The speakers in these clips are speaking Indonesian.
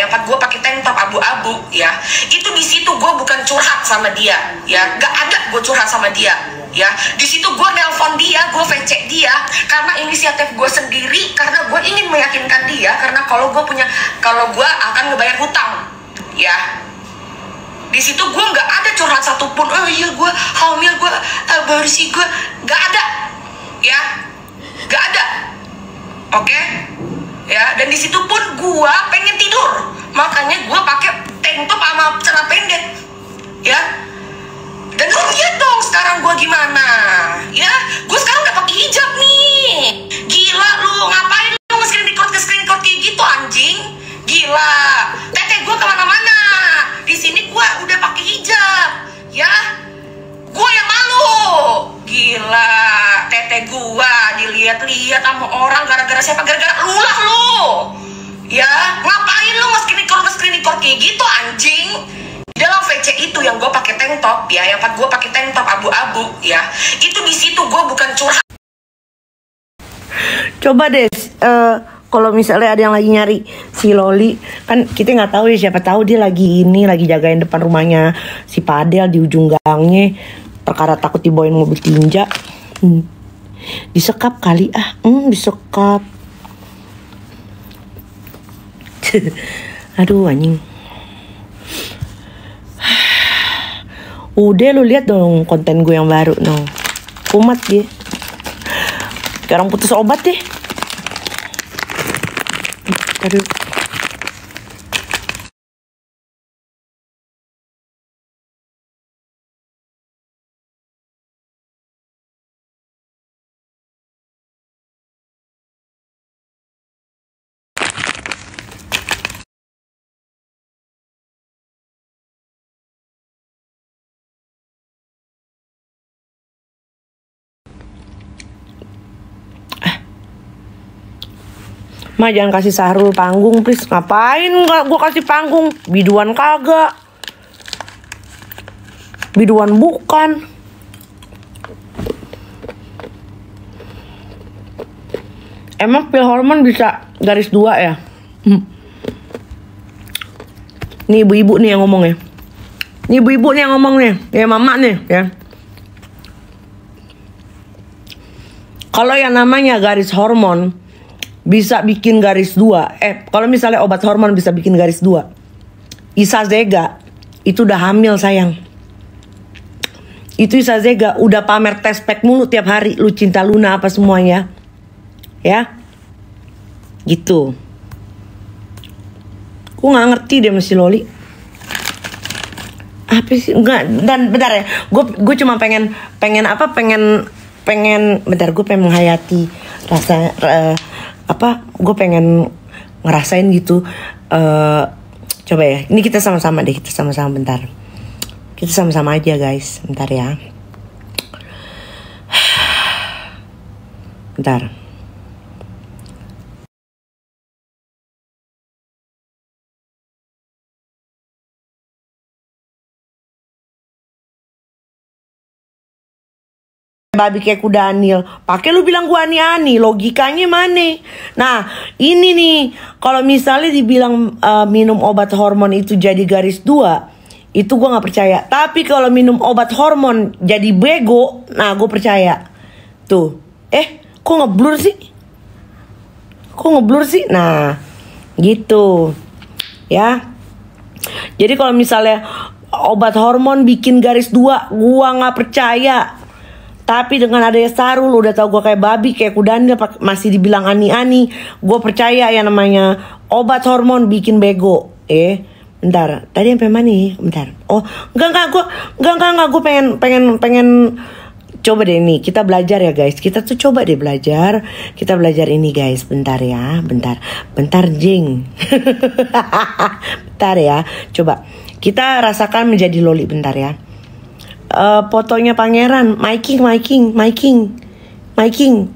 yang pas gue pakai tank top abu-abu ya, itu di situ gue bukan curhat sama dia ya, gak ada gue curhat sama dia ya. Di situ gue nelpon dia, gue VC dia karena inisiatif gue sendiri, karena gue ingin meyakinkan dia, karena kalau gue akan ngebayar hutang ya. Di situ gue nggak ada curhat satupun. Oh iya gue hamil, gue bersih, gue nggak ada ya, nggak ada. Oke ya. Dan di situ pun gue pengen tidur, makanya gue pakai tank top sama celana pendek ya. Dan lu lihat dong sekarang gue gimana ya, gue sekarang udah pakai hijab nih. Gila lu, ngapain lu nge-screenshot kayak gitu anjing? Gila, teteh gue kemana-mana. Di sini gue udah pakai hijab ya, gue yang malu. Gila, teteh gue dilihat-lihat sama orang gara-gara siapa? Gara-gara lu lah lu ya. Ngapain lu nge-screenshot kayak gitu anjing? Di dalam VC itu yang gue pakai tank top ya, yang pas gue pakai tank top abu-abu ya, itu di situ gue bukan curhat. Coba deh, kalau misalnya ada yang lagi nyari si Loli, kan kita nggak tahu ya, siapa tahu dia lagi jagain depan rumahnya si Padel di ujung gangnya, perkara takut dibawain mobil tinja. Disekap kali disekap. Aduh anjing. Udah lu lihat dong konten gue yang baru no. Kumat dia. Sekarang putus obat deh. Aduh. Ma jangan kasih Sahrul panggung please. Ngapain nggak gue kasih panggung? Biduan kagak. Biduan bukan. Emang pil hormon bisa garis 2 ya? Nih ibu-ibu nih yang ngomong ya. Nih ibu-ibu nih yang ngomong nih. Ya mama nih ya. Kalau yang namanya garis hormon bisa bikin garis 2. Kalau misalnya obat hormon bisa bikin garis 2. Isazega itu udah hamil sayang. Itu Isazega udah pamer tes pack mulu tiap hari. Lu cinta Luna apa semuanya. Ya. Gitu. Gue gak ngerti deh masih Loli. Apa sih? Enggak. Dan bentar ya. Gue cuma pengen bentar, gue pengen menghayati rasa gue pengen ngerasain gitu. Coba ya, ini kita sama-sama deh, bentar. Kita sama-sama aja guys, bentar ya. Bentar. Babi kayak kuda anil. Pakai lu bilang gua ani-ani, logikanya mana? Nah, ini nih, kalau misalnya dibilang minum obat hormon itu jadi garis 2, itu gua nggak percaya. Tapi kalau minum obat hormon jadi bego, nah gue percaya. Tuh, kok ngeblur sih? Nah, gitu. Ya. Jadi kalau misalnya obat hormon bikin garis 2, gua nggak percaya. Tapi dengan adanya Sahrul, udah tau gue kayak babi, kayak kudanya masih dibilang ani-ani, gue percaya ya namanya obat hormon bikin bego. Bentar, tadi sampai mana nih? Bentar. Oh, enggak, gue pengen coba deh nih, kita belajar ya guys. Kita tuh coba deh belajar. Kita belajar ini guys, bentar ya, bentar jing. Bentar ya, coba kita rasakan menjadi Loli bentar ya. Fotonya pangeran, miking,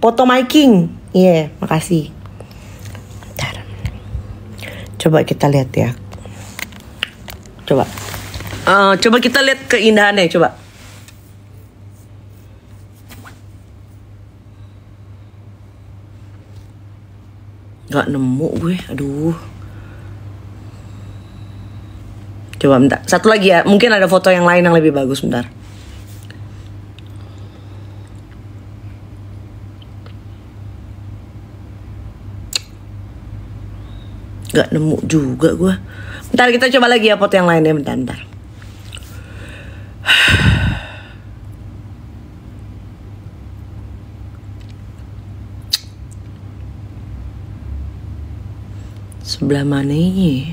foto miking. Iya, makasih. Bentar. Coba kita lihat ya. Coba kita lihat keindahannya, coba. Gak nemu gue, aduh. Coba bentar. Satu lagi ya. Mungkin ada foto yang lain yang lebih bagus. Bentar. Gak nemu juga gue. Bentar, kita coba lagi ya foto yang lain ya. Bentar. Sebelah mana ini?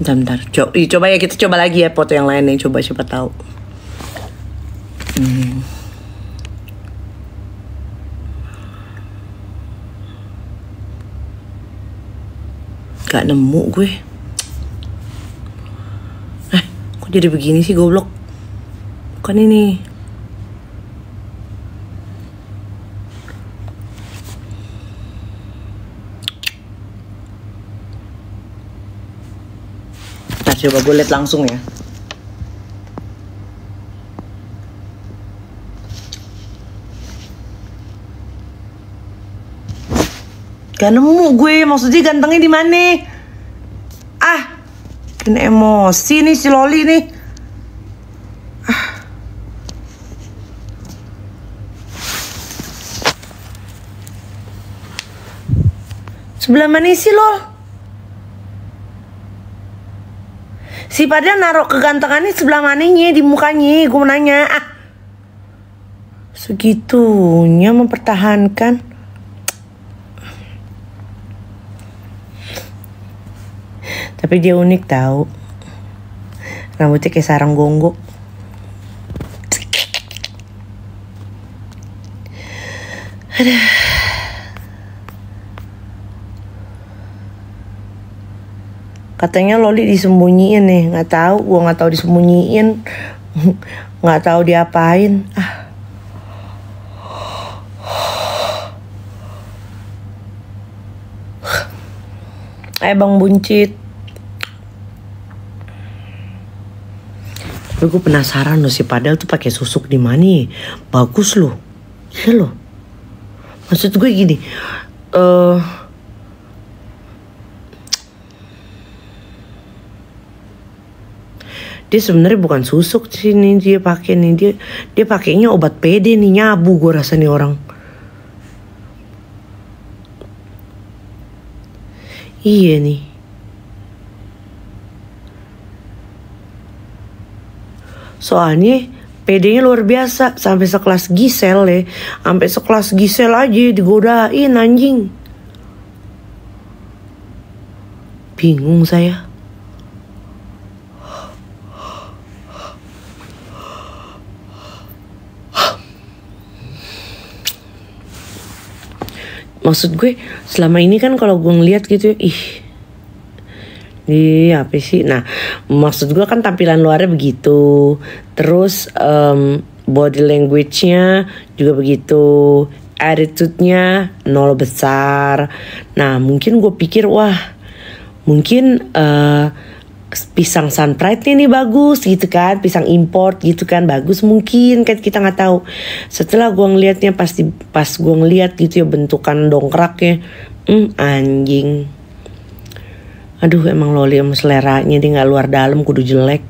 Bentar. Coba ya, kita coba lagi ya foto yang lain yang coba siapa tahu. Gak nemu gue. Kok jadi begini sih goblok? Bukan ini. Nah, coba gue liat langsung ya. Gak nemu gue, maksudnya gantengnya di mana? Ini emosi nih si Loli nih. Sebelah mana sih lo? Si Padel naruh kegantengannya sebelah mananya di mukanya, gue mau nanya. Segitunya mempertahankan. Tapi dia unik tahu. Rambutnya kayak sarang gonggok. Aduh. Katanya Loli disembunyiin nih, nggak tahu, gua nggak tahu disembunyiin, nggak tahu diapain. Bang Buncit. Tapi gue penasaran loh, si Padel tuh pakai susuk di mana? Bagus loh, iya loh. Maksud gue gini, dia sebenarnya bukan susuk sih nih dia pakai nih, dia pakainya obat PD nih, nyabu gue rasa nih orang. Iya nih. Soalnya PD-nya luar biasa, sampai sekelas Gisel ya, sampai sekelas Gisel aja digodain anjing. Bingung saya. Maksud gue selama ini kan kalau gue ngeliat gitu, apa sih? Nah, maksud gue kan tampilan luarnya begitu, terus body language-nya juga begitu, attitude-nya nol besar. Nah, mungkin gue pikir mungkin pisang Sun Pride ini bagus gitu kan, pisang import gitu kan, bagus mungkin kan, kita nggak tahu. Setelah gue ngelihatnya pas gue ngelihat gitu ya bentukan dongkraknya, anjing. Aduh, emang Loli sama seleranya dia nggak luar dalam, kudu jelek.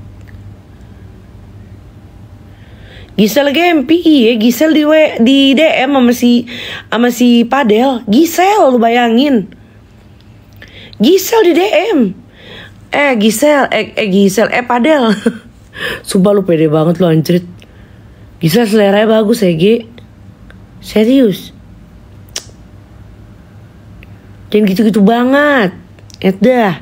Gisel gempi, iya Gisel di DM sama si Padel. Gisel, lu bayangin. Gisel di DM. Gisel, Padel. Sumpah lu pede banget lu anjrit. Gisel seleranya bagus ya, Ge. Serius. Jangan gitu-gitu banget. Dah.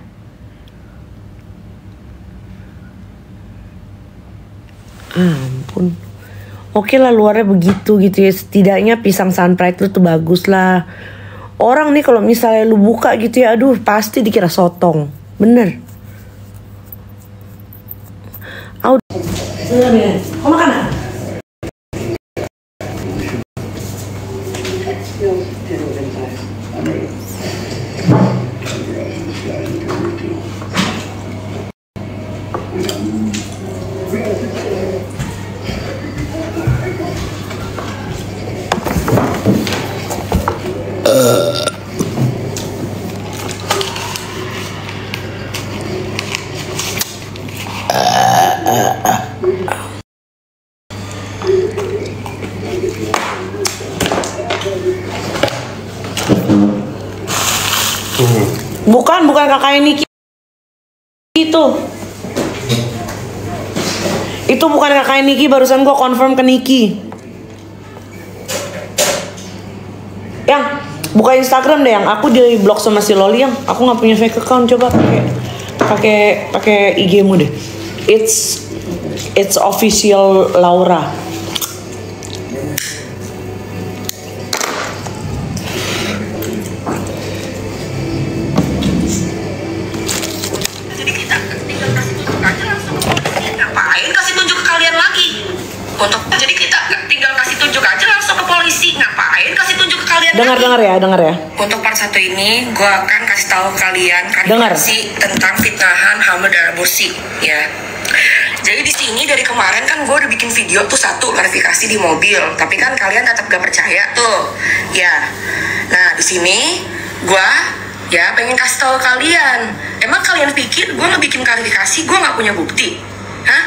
Ampun. Oke lah luarnya begitu gitu ya. Setidaknya pisang Sun Pride lu tuh bagus lah. Orang nih kalau misalnya lu buka gitu ya, aduh pasti dikira sotong. Bener. Kau makan? Bukan kakaknya Niki itu. Itu bukan kakaknya Niki, barusan gue confirm ke Niki. Yang buka Instagram deh, yang aku di blok sama si Loli, yang aku nggak punya fake account, coba pakai IG-mu deh. It's official Laura. Jadi kita tinggal kasih tunjuk aja langsung ke polisi. Ngapain kasih tunjuk ke kalian lagi? Jadi kita tinggal kasih tunjuk aja langsung ke polisi. Ngapain kasih tunjuk ke kalian Dengar ya. Untuk part 1 ini gue akan kasih tahu kalian klarifikasi tentang fitnahan, hamil dan aborsi ya. Jadi di sini dari kemarin kan gue udah bikin video tuh 1 klarifikasi di mobil, tapi kan kalian tetap gak percaya tuh ya. Nah di sini gue ya pengen kasih tahu kalian, emang kalian pikir gue ngebikin klarifikasi gue nggak punya bukti? Hah?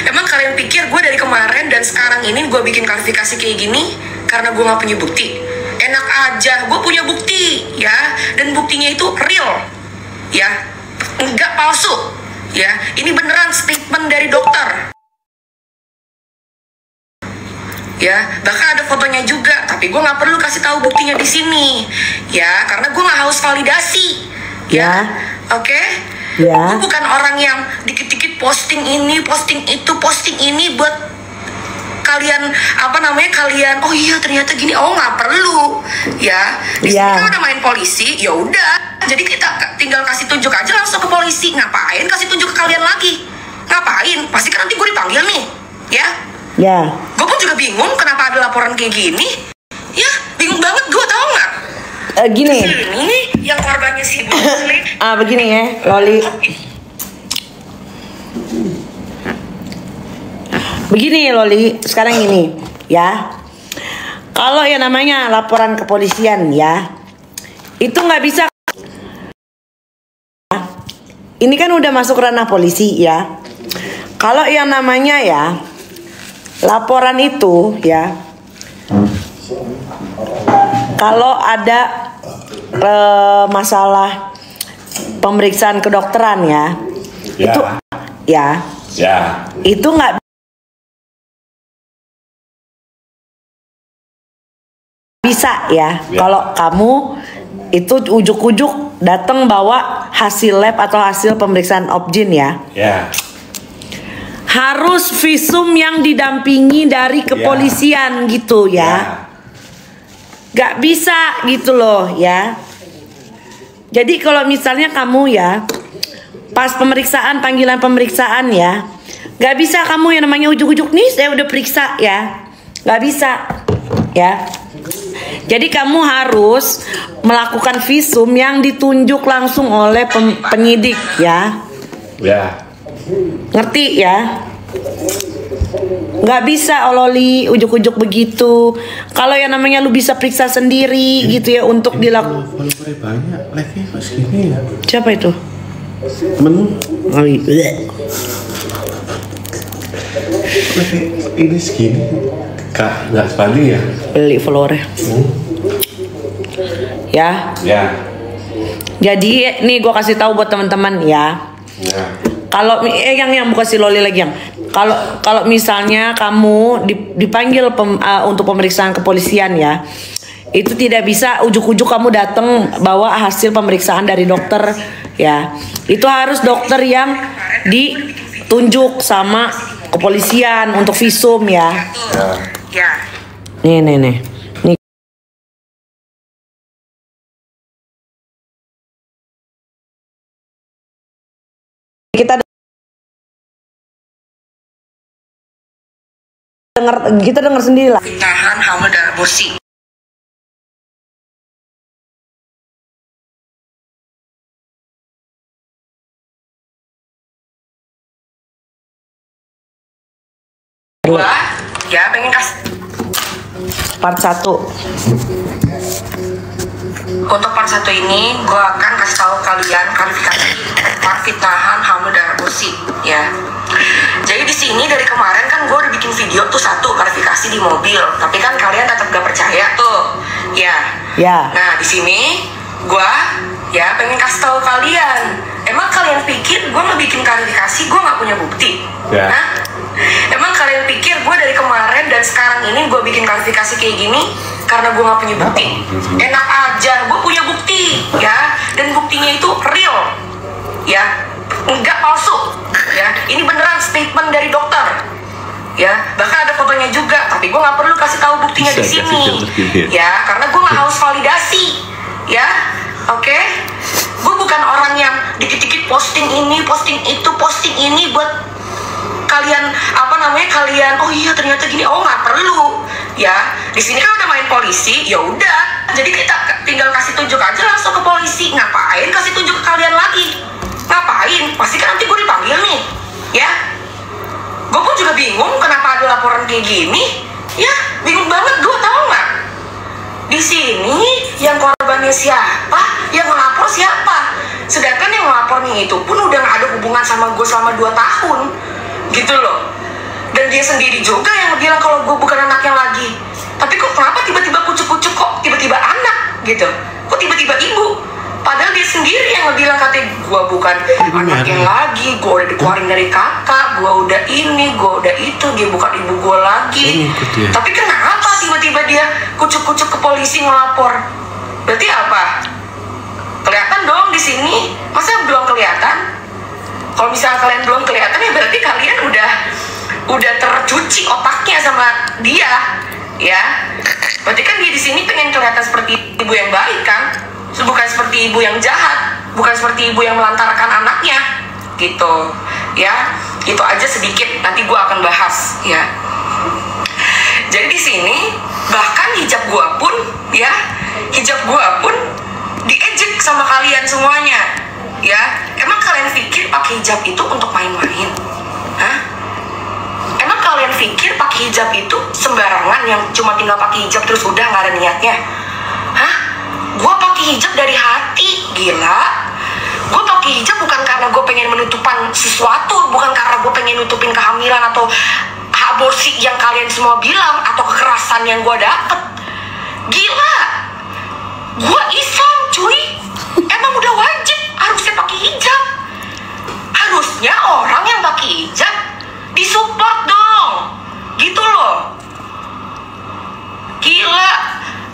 Emang kalian pikir gue dari kemarin dan sekarang ini gue bikin klarifikasi kayak gini karena gue nggak punya bukti? Enak aja, gue punya bukti ya, dan buktinya itu real ya, nggak palsu ya. Ini beneran statement dari dokter ya, bahkan ada fotonya juga, tapi gue nggak perlu kasih tahu buktinya di sini ya, karena gue nggak haus validasi ya. Oke? Ya. Gue bukan orang yang dikit-dikit posting ini, posting itu, posting ini buat kalian kalian oh iya ternyata gini, oh nggak perlu ya. Di sini kan udah main polisi, ya udah. Jadi kita tinggal kasih tunjuk aja langsung ke polisi. Ngapain kasih tunjuk ke kalian lagi? Ngapain? Pasti kan nanti gue dipanggil nih, ya. Ya. Gue pun juga bingung kenapa ada laporan kayak gini. Ya, bingung banget gue, tau nggak? Gini. Ini yang korbannya si Bu Muslim. Begini ya, Loli. Begini Loli, sekarang ini ya. Kalau yang namanya laporan kepolisian ya, itu nggak bisa. Ini kan udah masuk ranah polisi ya. Kalau yang namanya ya laporan itu ya, kalau ada masalah pemeriksaan kedokteran ya, itu ya, itu nggak bisa ya. Kalau kamu itu ujuk-ujuk datang bawa hasil lab atau hasil pemeriksaan objin ya. Harus visum yang didampingi dari kepolisian gitu ya. Gak bisa gitu loh ya. Jadi kalau misalnya kamu ya pas pemeriksaan, panggilan pemeriksaan ya, gak bisa kamu yang namanya ujuk-ujuk nih saya udah periksa ya. Gak bisa ya. Jadi kamu harus melakukan visum yang ditunjuk langsung oleh penyidik ya. Ngerti ya? Nggak bisa Loli ujuk-ujuk begitu. Kalau yang namanya lu bisa periksa sendiri gitu ya untuk dilakukan. Banyak lagi pas gini ya. Siapa itu? Temenmu? Oh, iya. Ini segini Kak, nggak sebanding ya? Beli follower ya. Jadi nih gue kasih tahu buat teman-teman ya. Kalau yang bukan si Loli lagi, yang kalau misalnya kamu dipanggil untuk pemeriksaan kepolisian ya, itu tidak bisa ujuk-ujuk kamu datang bawa hasil pemeriksaan dari dokter ya. Itu harus dokter yang ditunjuk sama kepolisian untuk visum ya. Nih. Nih. Kita dengar sendiri lah. Fitnahan, hamil dan aborsi. Gua ya pengen kasih part 1. Untuk part 1 ini gue akan kasih tahu kalian klarifikasi tentang fitnahan, hamil dan aborsi ya. Jadi di sini dari kemarin kan gue udah bikin video tuh 1 klarifikasi di mobil, tapi kan kalian tetap gak percaya tuh ya. Ya. Nah, di sini gue ya pengen kasih tahu kalian. Emang kalian pikir gue ngebikin klarifikasi gue nggak punya bukti? Ya. Hah? Emang kalian pikir gue dari kemarin dan sekarang ini gue bikin klarifikasi kayak gini karena gue nggak punya bukti? Enak aja, gue punya bukti ya, dan buktinya itu real ya, nggak palsu ya. Ini beneran statement dari dokter ya, bahkan ada fotonya juga, tapi gue nggak perlu kasih tahu buktinya di sini ya, karena gue nggak haus validasi ya. Oke, gue bukan orang yang dikit-dikit posting ini, posting itu, posting ini buat kalian kalian oh iya ternyata gini. Oh, nggak perlu ya. Di sini kan udah main polisi, ya udah, jadi kita tinggal kasih tunjuk aja langsung ke polisi. Ngapain kasih tunjuk ke kalian lagi? Ngapain? Pasti kan nanti gue dipanggil nih ya. Gue pun juga bingung kenapa ada laporan kayak gini ya, bingung banget gue, tau nggak? Di sini yang korbannya siapa, yang ngelapor siapa, sedangkan yang ngelapornya itu pun udah nggak ada hubungan sama gue selama 2 tahun gitu loh. Dan dia sendiri juga yang bilang kalau gue bukan anaknya lagi. Tapi kok kenapa tiba-tiba kucuk-kucuk, kok tiba-tiba anak gitu, kok tiba-tiba ibu, padahal dia sendiri yang bilang katanya gue bukan anaknya lagi, gue udah dikeluarin dari kakak, gue udah ini, gue udah itu, dia bukan ibu gue lagi. Tapi kenapa tiba-tiba dia kucuk-kucuk ke polisi ngelapor? Berarti apa? Kelihatan dong di sini. Masa belum kelihatan? Kalau misalnya kalian belum kelihatan ya berarti kalian udah tercuci otaknya sama dia ya. Berarti kan dia di sini pengen kelihatan seperti ibu yang baik kan, bukan seperti ibu yang jahat, bukan seperti ibu yang melantarkan anaknya gitu ya. Itu aja sedikit, nanti gue akan bahas ya. Jadi di sini bahkan hijab gue pun ya, hijab gue pun diejek sama kalian semuanya ya. Emang kalian pikir pakai hijab itu untuk main-main? Hah? Emang kalian pikir pakai hijab itu sembarangan yang cuma tinggal pakai hijab terus udah nggak ada niatnya? Hah? Gue pakai hijab dari hati, gila. Gue pakai hijab bukan karena gue pengen menutupan sesuatu, bukan karena gue pengen nutupin kehamilan atau aborsi yang kalian semua bilang, atau kekerasan yang gue dapet. Gila, gue Islam cuy, emang udah wajib harusnya pakai hijab. Harusnya orang yang pakai hijab disupport dong, gitu loh. Gila,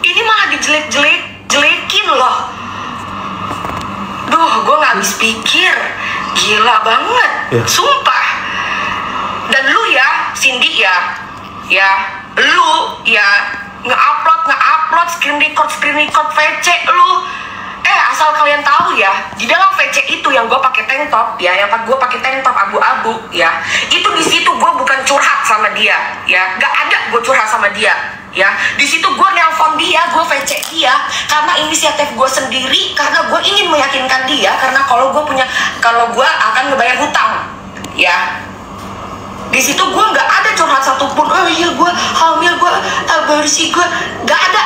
ini malah dijelek-jelekin loh. Duh, gue gak habis pikir. Gila banget, sumpah. Dan lu ya, Cindy ya, lu ya nge-upload screen record VC lu. Asal kalian tahu ya, di dalam VC itu yang gue pakai tank top ya, yang gue pakai tank top abu-abu ya, itu di situ gue bukan curhat sama dia ya, gak ada gue curhat sama dia ya. Di situ gue nelpon dia, gue VC dia karena inisiatif gue sendiri, karena gue ingin meyakinkan dia, karena kalau gue akan ngebayar hutang ya. Di situ gue nggak ada curhat satupun. Oh iya gue hamil, gue aborsi, gue nggak ada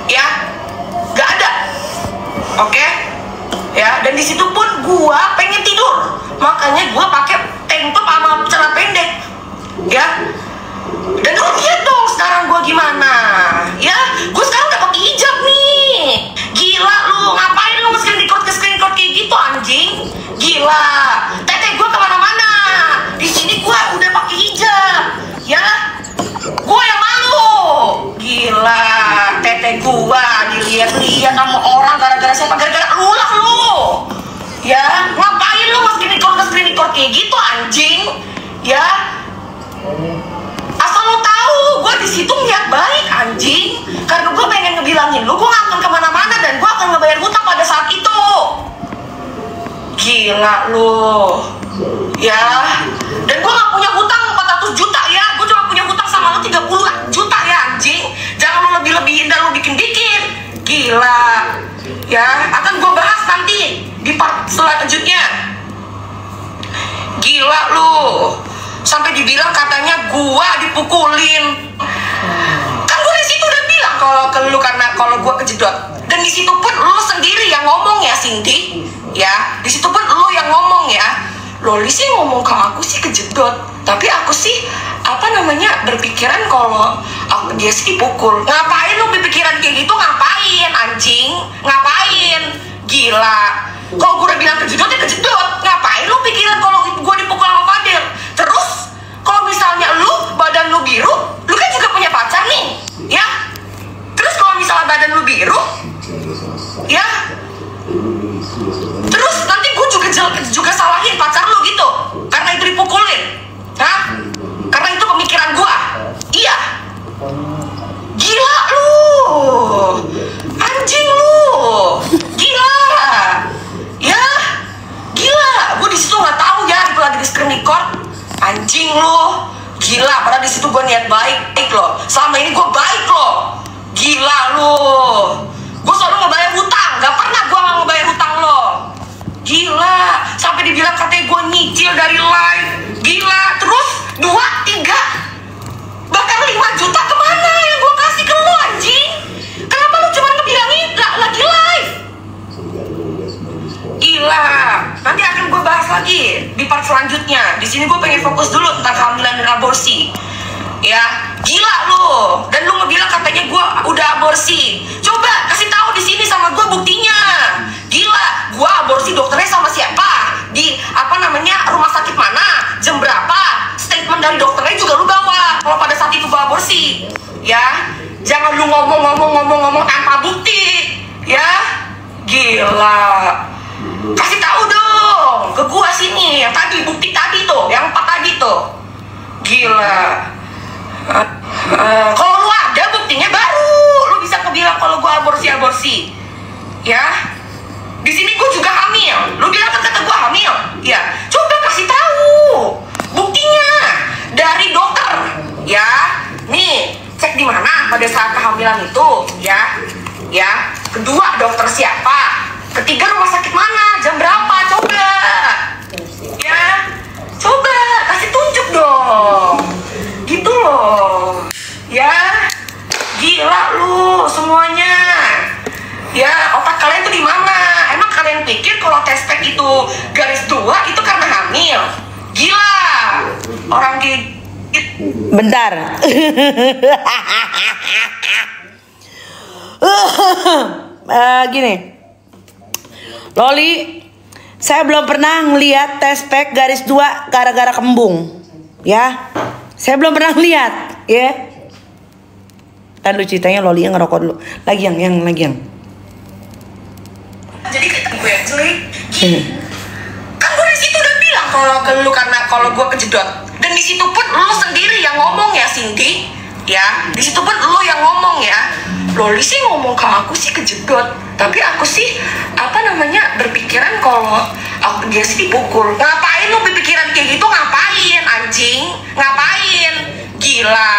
ya, nggak ada. Oke ya. Dan di situ pun gue pengen tidur, makanya gue pakai tank top sama celana pendek ya. Dan lu lihat dong sekarang gue gimana ya, gue sekarang udah pakai hijab nih. Gila lu, ngapain lu screen record kayak gitu anjing? Gila, tete gue kemana-mana. Di sini gue udah pakai hijab ya, gue yang malu. Gila, tete gue dilihat-lihat sama orang gara-gara siapa? Gara-gara lu lah lu ya. Ngapain lu screen record kayak gitu anjing ya? Asal lo tahu, gue di situ niat baik anjing, karena gue pengen ngebilangin lu gue gak akan kemana-mana dan gue akan ngebayar hutang pada saat itu. Gila lu ya. Dan gue gak punya hutang 400 juta ya, gue cuma punya hutang sama lo 30 juta ya anjing. Jangan lo lebih-lebihin dan lo bikin-bikin. Gila ya, akan gue bahas nanti di part selanjutnya. Gila lu, sampai dibilang katanya gua dipukulin. Kan gua di situ udah bilang kalau gua kejedot. Dan di situ pun lo sendiri yang ngomong ya Cindy ya. Di situ pun lo yang ngomong ya. Loli sih ngomong ke aku sih kejedot, tapi aku sih berpikiran kalau dia sih dipukul. Ngapain lo berpikiran kayak gitu? Ngapain anjing. Ngapain? Gila. Kalau gue udah bilang kejedot ya kejedot. Ngapain lu pikiran kalau gue dipukul sama Fadil? Terus kalau misalnya lu badan lu biru, lu kan juga punya pacar nih, ya? Terus kalau misalnya badan lu biru, ya? Terus nanti gue juga salahin pacar lu gitu karena itu dipukulin, hah? Karena itu pemikiran gue, iya? Gila lu, anjing lu, gila, ya? Gila, gue di situ nggak tahu ya itu lagi di screen record, anjing lu, gila. Padahal di situ gue niat baik loh, selama ini gue baik loh, gila lu. Gue selalu ngebayar hutang, gak pernah gue nggak ngebayar hutang lo. Gila, sampai dibilang katanya gue nyicil dari live. Gila, terus 2, 3 bahkan 5 juta kemana yang gue kasih ke lo anjing? Kenapa lu cuma ngebilangin lagi live? Gila, nanti akan gue bahas lagi di part selanjutnya. Di sini gue pengen fokus dulu tentang kehamilan dan aborsi. Ya, gila lu. Dan lu ngebilang katanya gue udah aborsi. Coba kasih tahu di sini sama gue buktinya. Gila, gue aborsi dokternya sama siapa? Di rumah sakit mana? Jam berapa? Statement dari dokternya juga lu bawa. Kalau pada saat itu gue aborsi, ya. Jangan lu ngomong tanpa bukti, ya. Gila. Kasih tahu dong ke gua sini yang tadi bukti tadi tuh, yang 4 tadi tuh. Gila. Kalau lu ada buktinya baru lu bisa kebilang kalau gua aborsi. Ya. Di sini gua juga hamil. Lu bilang kata gua hamil. Ya. Coba kasih tahu buktinya dari dokter. Ya. Nih, cek di mana pada saat kehamilan itu, ya. Ya. Kedua, dokter siapa? Ketiga, rumah sakit mana? Jam berapa? Coba. Ya. Coba kasih tunjuk dong. Gitu loh. Ya. Gila lu semuanya. Ya, otak kalian tuh di mana? Emang kalian pikir kalau tespek itu garis 2 itu karena hamil? Gila. Orang bentar. Gini. Loli, saya belum pernah ngelihat tespek garis 2 gara-gara kembung. Ya. Saya belum pernah lihat, ya. Kan lu ceritanya Loli yang ngerokok dulu. Lagi yang. Jadi kata gue yang jelek. Kan gue di situ udah bilang kalau gue kejedot. Dan di situ pun lo sendiri yang ngomong ya, Cindy. Ya, di situ pun lo yang ngomong ya. Loli sih ngomong ke aku sih kejedot, tapi aku sih berpikiran kalau dia sih dipukul. Ngapain lu berpikiran kayak gitu? Ngapain anjing? Ngapain? Gila.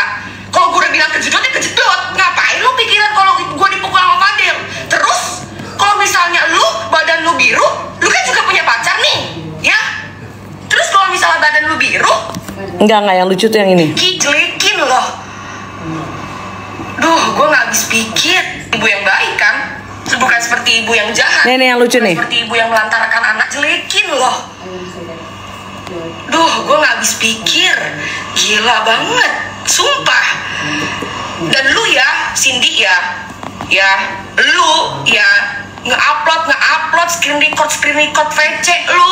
Kalau gue udah bilang kejedot ya kejedot. Ngapain lu pikiran kalau gue dipukul sama Fadil? Terus kalau misalnya lu badan lu biru, lu kan juga punya pacar nih, ya? Terus kalau misalnya badan lu biru, enggak yang lucu tuh yang ini. Dijelekin loh. Duh, gue gak habis pikir. Ibu yang baik kan? Bukan seperti ibu yang jahat. Nih yang lucu nih. Seperti ibu yang melantarkan anak, jelekin loh. Duh, gue gak habis pikir. Gila banget, sumpah. Dan lu ya, Cindy ya, lu ya nge-upload screen record VC lu.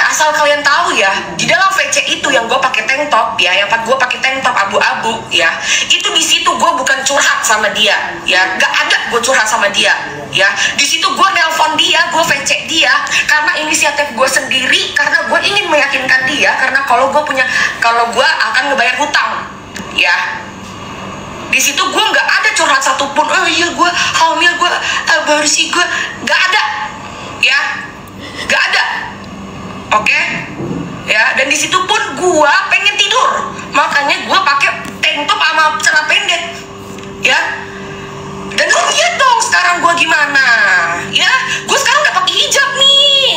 Asal kalian tahu ya, di dalam VC itu yang gue pakai tank top ya, yang gue pakai tank top abu-abu ya, itu di situ gue bukan curhat sama dia ya, gak ada gue curhat sama dia ya. Di situ gue nelpon dia, gue VC dia karena inisiatif gue sendiri, karena gue ingin meyakinkan dia, karena kalau gue akan ngebayar hutang ya. Di situ gue nggak ada curhat satupun. Oh iya gue hamil, gue aborsi, gue nggak ada ya, nggak ada. Oke, ya. Dan di situ pun gue pengen tidur, makanya gue pakai tank top sama celana pendek ya. Dan lu lihat dong sekarang gue gimana ya, gue sekarang udah pakai hijab nih.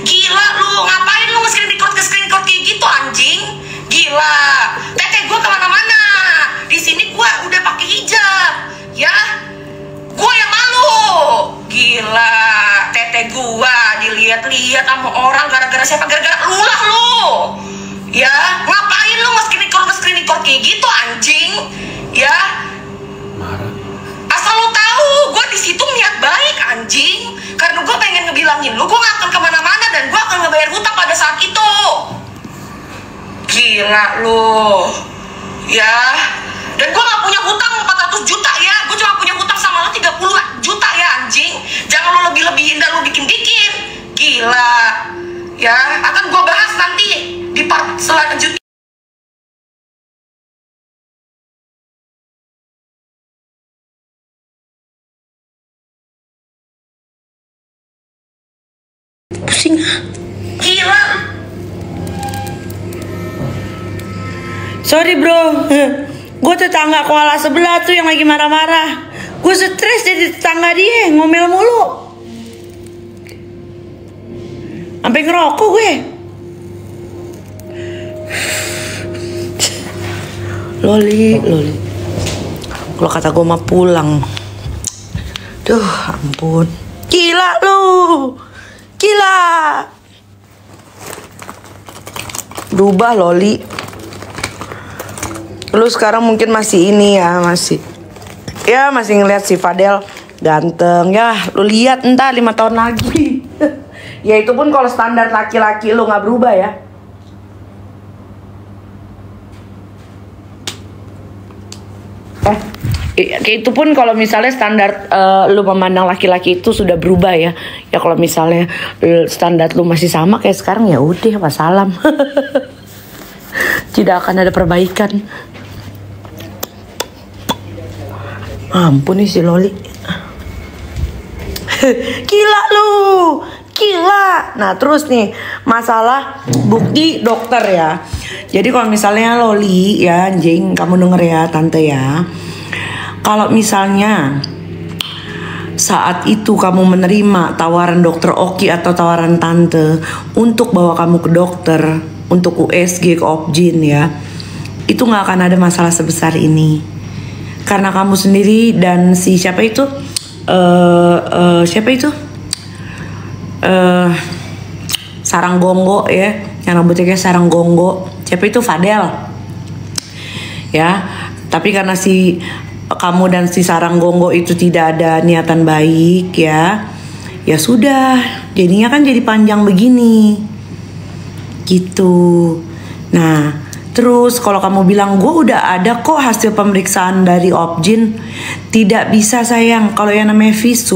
Gila lu, ngapain lu nge-screen record kayak gitu anjing? Gila, tete gue kemana-mana. Di sini gue udah pakai hijab ya, gue yang malu. Gila, tete gue dilihat-lihat sama orang gara-gara siapa? Gara-gara lu lah lu ya. Ngapain lu nge-screen record kayak gitu anjing ya? Asal Asal lo tahu, gue di situ niat baik anjing. Karena gue pengen ngebilangin lo, gue gak akan kemana-mana dan gue akan ngebayar hutang pada saat itu. Gila lo, ya. Dan gue gak punya hutang 400 juta ya. Gue cuma punya hutang sama lo 30 juta ya anjing. Jangan lo lebih-lebihin dan lo bikin-bikin. Gila, ya. Akan gue bahas nanti di part selanjutnya. Pusing. Gila. Sorry bro, gue tetangga koala sebelah tuh yang lagi marah-marah. Gue stres jadi tetangga dia, ngomel mulu. Sampai ngerokok gue. Loli. Kalau kata gue mah pulang. Duh, ampun. Gila lu. Gila. Berubah Loli. Lu sekarang mungkin masih ini ya, masih ngeliat si Fadel ganteng. Ya, lu lihat entar 5 tahun lagi. Ya itu pun kalau standar laki-laki lu nggak berubah ya. Itu pun kalau misalnya standar lu memandang laki-laki itu sudah berubah ya. Ya kalau misalnya standar lu masih sama kayak sekarang ya udah wassalam. Tidak akan ada perbaikan. Ampun nih si Loli. Gila lu. Gila. Nah terus nih masalah bukti dokter ya. Jadi kalau misalnya Loli ya anjing, kamu denger ya tante ya. Kalau misalnya saat itu kamu menerima tawaran dokter Oki atau tawaran tante untuk bawa kamu ke dokter, untuk USG ke Opjin ya, itu gak akan ada masalah sebesar ini. Karena kamu sendiri dan si siapa itu Saranggongo ya, yang rambutnya kayak Saranggongo, siapa itu Fadel ya. Tapi karena si kamu dan si Saranggongo itu tidak ada niatan baik ya, ya sudah, jadinya kan jadi panjang begini gitu. Nah terus kalau kamu bilang gue udah ada kok hasil pemeriksaan dari Opjin, tidak bisa sayang, kalau yang namanya visum